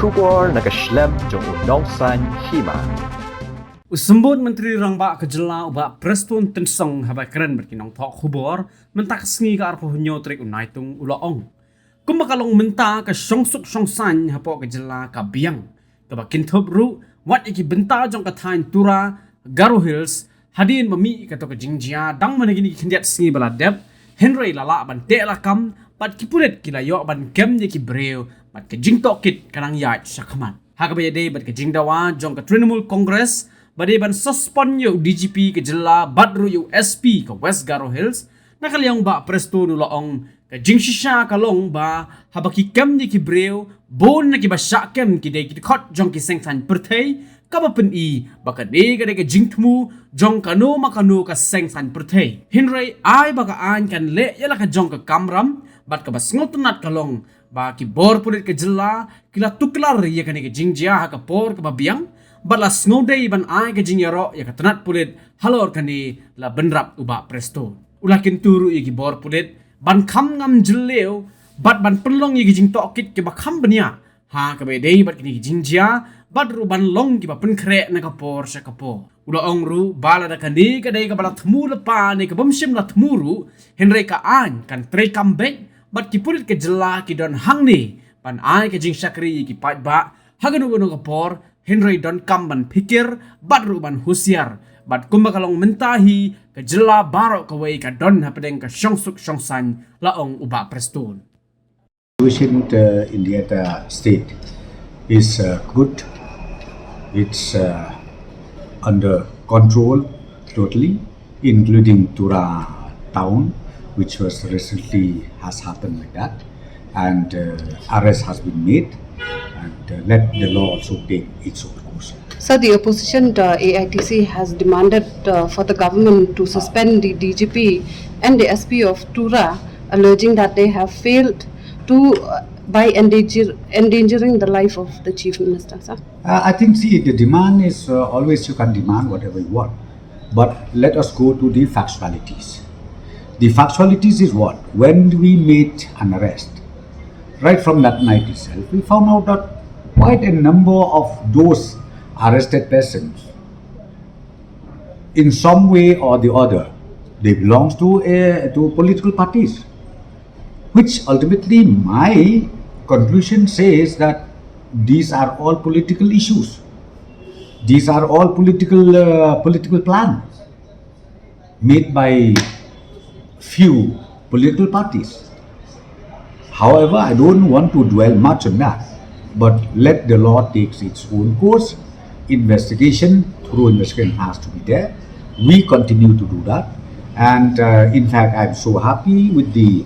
khubor nakaslem jong Shongsaiñ Hima. Usambut Menteri Rangba ke Jylla uba Prestone tensong habai keren berkinong thok khubor mentak sngi ka arpo hunyo trik unaitung ulaong. Kumakalong Mynta ke Shongsuk Shongsaiñ hapo ke Jylla ka biang. Kaba kinthop ru wat iki benta jong ka thain Tura Garo Hills hadin mami ka to ke Jingshimkhia dang managini kindiat sngi bala dep Henry lala ban te lakam pat ki Pulit kila yo ban kem ye ki breu bat ke jingtok kit kanang yat sakhaman. Hakabaya day bat ke jingdawa jong ka Trinamool Congress badai ban suspend yo DGP ke Jylla badru yo SP ke West Garo Hills nakaliang ba Prestone ulaong ke Jingshimkhia kalong ba habaki kem ni ki breu bon na ki ba syakem ki dei ki khot jong ki Shongsaiñ perthei ka ba pen i ba ka dei ka dei ke jingthmu jong kanu makanu ka Shongsaiñ perthei Henry ai ba ka an kan le yala ka jong ka kamram bat ka ba sngotunat kalong ba ki bor Pulit ke Jylla kila tuklar ye ka ni ke Jingshimkhia ka por ka ba biang balas ngodei ban ai ke jingyaro ya katanat Pulit halor kani la benrap uba Prestone ulakin turu igi bor Pulit ban kham ngam jilleu bat ban pelong igi jing tokit ke ba kham bania ha ka be dei bat kini Jingshimkhia bat ru ban long ki ba pen kre na ka por sha ka por ula ong ru bala da kani ka dei ka bala thmu lepa ni ka bomshim la thmuru Henry ka an kan tre comeback bat ki Pulit ke Jylla ki don hang ni ban ai ke Jingshakri ki pat ba haganu ka por Henry don kamban pikir bat ruban husiar bat kumbakalong mentahi ke Jylla barok kawai ka don Hapdeng ka Shongsuk Shongsaiñ laong uba Prestone. Situation in the other state is good. It's under control totally, including Tura town, which was recently has happened like that, and arrest has been made. And let the law also take its own course. So the opposition AITC has demanded for the government to suspend the DGP and the SP of Tura, alleging that they have failed to by endangering the life of the Chief Minister. Sir? I think, see, the demand is always you can demand whatever you want, but let us go to the factualities. The factualities is what? When we made an arrest, right from that night itself, we found out that quite a number of those arrested persons, in some way or the other, they belong to political parties, which ultimately my conclusion says that these are all political issues. These are all political plans made by few political parties. However, I don't want to dwell much on that, but let the law take its own course. Thorough investigation has to be there. We continue to do that, and in fact, I'm so happy with the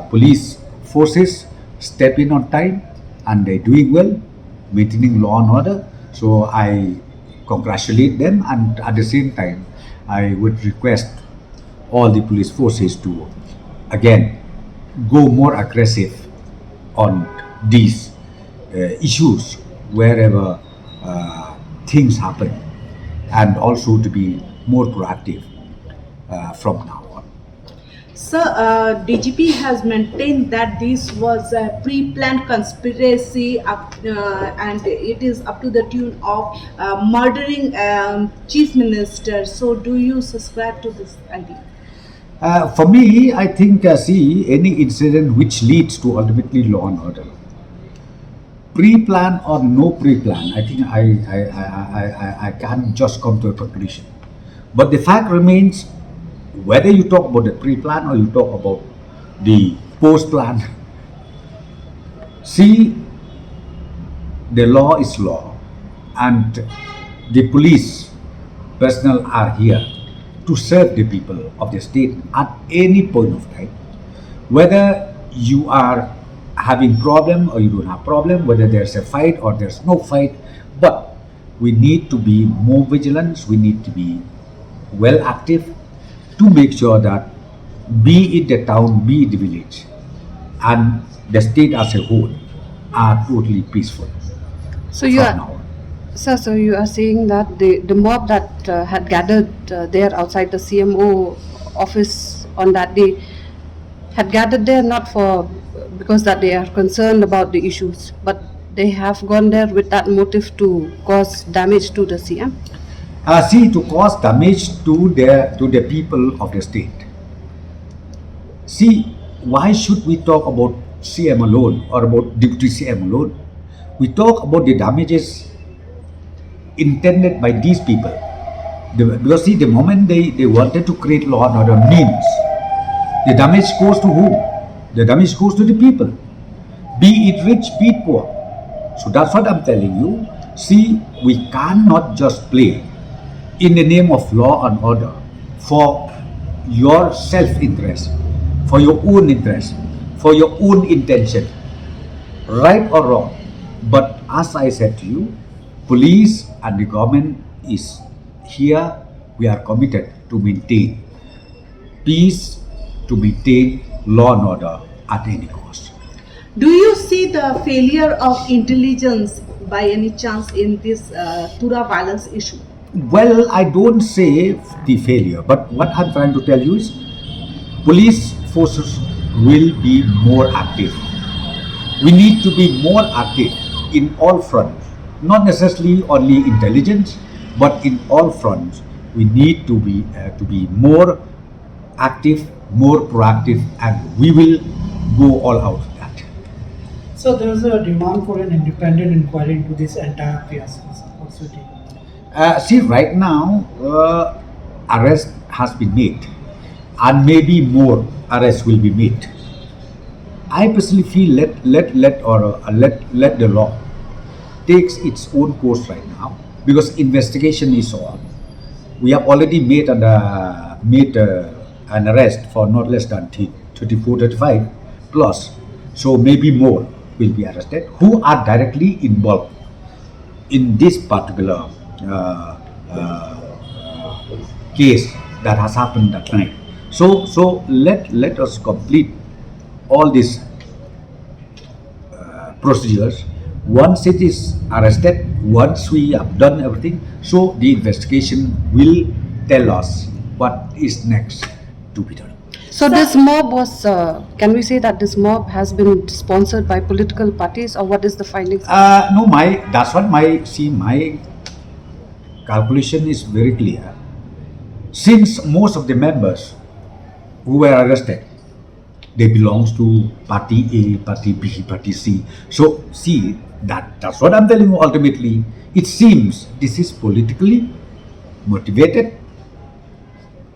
police forces step in on time, and they're doing well, maintaining law and order. So I congratulate them, and at the same time, I would request all the police forces to again go more aggressive on these issues wherever things happen, and also to be more proactive from now on. Sir, DGP has maintained that this was a pre-planned conspiracy and it is up to the tune of murdering Chief Minister. So do you subscribe to this idea? For me, I think, see, any incident which leads to ultimately law and order, pre-plan or no pre-plan, I think I can't just come to a conclusion. But the fact remains, whether you talk about the pre-plan or you talk about the post-plan, see, the law is law, and the police personnel are here to serve the people of the state at any point of time, whether you are having problem or you don't have problem, whether there's a fight or there's no fight. But we need to be more vigilant, we need to be well active to make sure that be it the town, be it the village, and the state as a whole are totally peaceful. So you are so you are saying that the mob that had gathered there outside the CMO office on that day had gathered there not for because that they are concerned about the issues, but they have gone there with that motive to cause damage to the CM? See, to cause damage to the people of the state. See, why should we talk about CM alone or about Deputy CM alone? We talk about the damages intended by these people. Because see, the moment they wanted to create law and order means the damage goes to whom? The damage goes to the people. Be it rich, be it poor. So that's what I'm telling you. See, we cannot just play in the name of law and order for your self-interest, for your own interest, for your own intention, right or wrong. But as I said to you, police and the government is here. We are committed to maintain peace, to maintain law and order at any cost. Do you see the failure of intelligence by any chance in this Tura violence issue? Well, I don't say the failure, but what I'm trying to tell you is police forces will be more active. We need to be more active in all fronts, not necessarily only intelligence, but in all fronts. We need to be more active, more proactive, and we will go all out with that. So there is a demand for an independent inquiry into this entire fiasco. See, right now, arrest has been made, and maybe more arrests will be made. I personally feel let the law takes its own course right now, because investigation is on. We have already made an arrest for not less than 34, 35 plus. So maybe more will be arrested who are directly involved in this particular case that has happened that night. So let us complete all these procedures. Once it is arrested, once we have done everything, so the investigation will tell us what is next to be done. So this mob was, can we say that this mob has been sponsored by political parties, or what is the findings? No, that's what my calculation is very clear. Since most of the members who were arrested, they belongs to party A, party B, party C. So see, that's what I'm telling you. Ultimately, it seems this is politically motivated.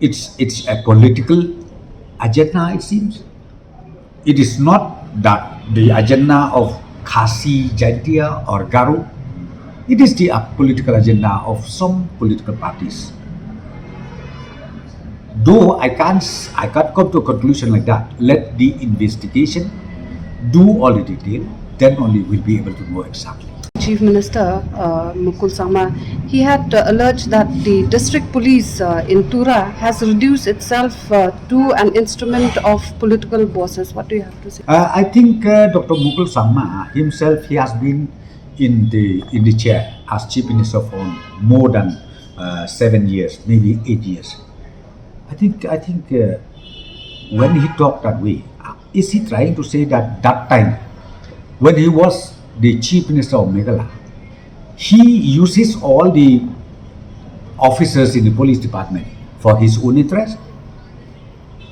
It's a political agenda, it seems. It is not that the agenda of Khasi, Jaintia or Garu. It is the political agenda of some political parties. Though I can't come to a conclusion like that. Let the investigation do all the detail, then only we'll be able to know exactly. Chief Minister Mukul Sangma, he had alleged that the district police in Tura has reduced itself to an instrument of political bosses. What do you have to say? I think Dr. Mukul Sangma himself, he has been in the chair as Chief Minister for more than 7 years, maybe 8 years. I think when he talked that way, is he trying to say that time when he was the Chief Minister of Meghalaya, he uses all the officers in the police department for his own interest?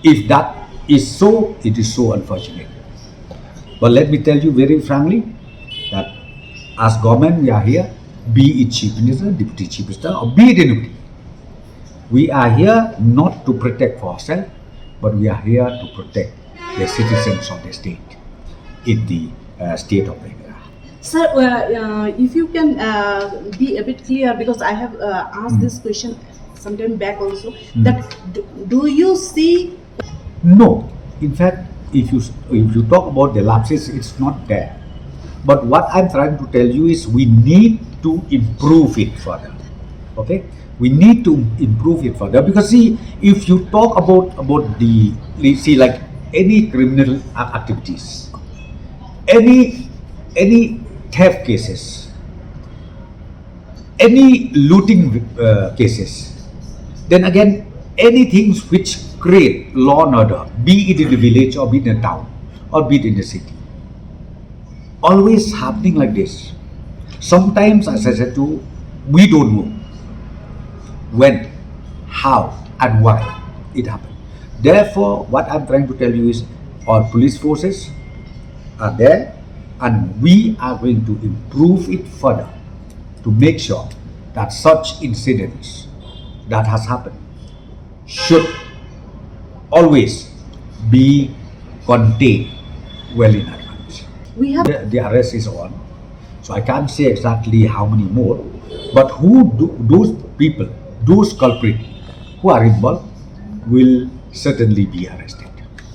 If that is so, it is so unfortunate. But let me tell you very frankly that as government, we are here, be it Chief Minister, Deputy Chief Minister, or be it anybody. We are here not to protect for ourselves, but we are here to protect the citizens of the state in the state of Meghalaya. Sir, if you can be a bit clear, because I have asked this question sometime back also, that do you see? No, in fact, if you talk about the lapses, it's not there. But what I'm trying to tell you is we need to improve it further. Okay, we need to improve it further, because see, if you talk about like any criminal activities, any theft cases, any looting cases, then again anything which create law and order, be it in the village or be it in the town or be it in the city, always happening like this. Sometimes, as I said to, we don't know when, how, and why it happened. Therefore, what I'm trying to tell you is our police forces are there, and we are going to improve it further to make sure that such incidents that has happened should always be contained well in advance. We have The arrest is on, so I can't say exactly how many more, but those people, those culprits who are involved will certainly be arrested.